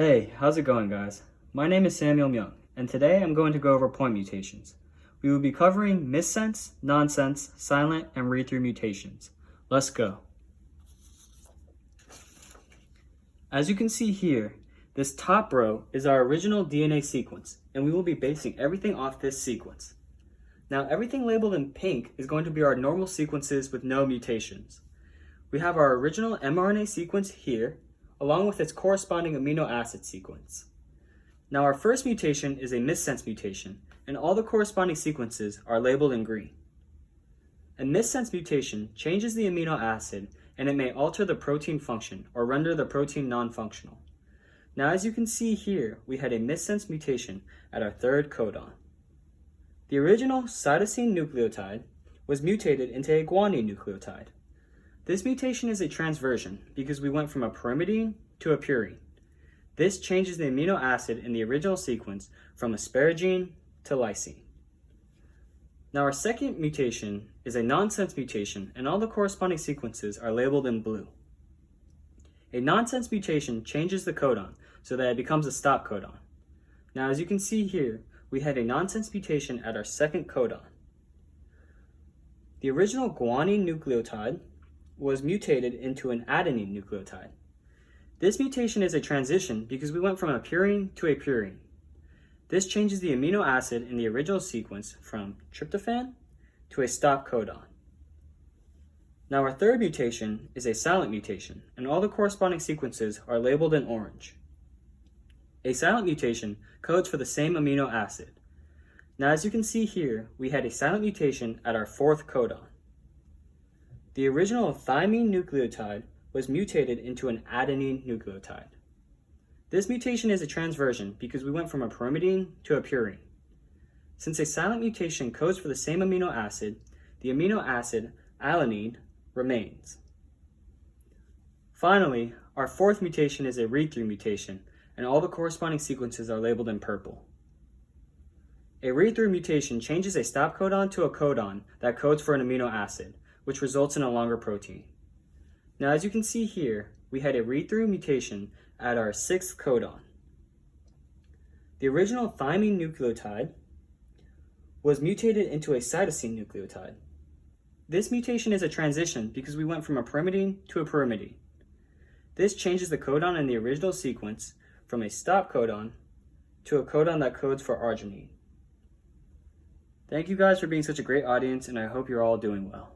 Hey, how's it going, guys? My name is Samuel Young, and today I'm going to go over point mutations. We will be covering missense, nonsense, silent, and read-through mutations. Let's go. As you can see here, this top row is our original DNA sequence, and we will be basing everything off this sequence. Now, everything labeled in pink is going to be our normal sequences with no mutations. We have our original mRNA sequence here, along with its corresponding amino acid sequence. Now, our first mutation is a missense mutation, and all the corresponding sequences are labeled in green. A missense mutation changes the amino acid, and it may alter the protein function or render the protein non-functional. Now, as you can see here, we had a missense mutation at our third codon. The original cytosine nucleotide was mutated into a guanine nucleotide. This mutation is a transversion because we went from a pyrimidine to a purine. This changes the amino acid in the original sequence from asparagine to lysine. Now, our second mutation is a nonsense mutation, and all the corresponding sequences are labeled in blue. A nonsense mutation changes the codon so that it becomes a stop codon. Now, as you can see here, we had a nonsense mutation at our second codon. The original guanine nucleotide was mutated into an adenine nucleotide. This mutation is a transition because we went from a purine to a purine. This changes the amino acid in the original sequence from tryptophan to a stop codon. Now, our third mutation is a silent mutation, and all the corresponding sequences are labeled in orange. A silent mutation codes for the same amino acid. Now, as you can see here, we had a silent mutation at our fourth codon. The original thymine nucleotide was mutated into an adenine nucleotide. This mutation is a transversion because we went from a pyrimidine to a purine. Since a silent mutation codes for the same amino acid, the amino acid alanine remains. Finally, our fourth mutation is a read-through mutation, and all the corresponding sequences are labeled in purple. A read-through mutation changes a stop codon to a codon that codes for an amino acid, which results in a longer protein. Now, as you can see here, we had a read-through mutation at our sixth codon. The original thymine nucleotide was mutated into a cytosine nucleotide. This mutation is a transition because we went from a pyrimidine to a pyrimidine. This changes the codon in the original sequence from a stop codon to a codon that codes for arginine. Thank you guys for being such a great audience, and I hope you're all doing well.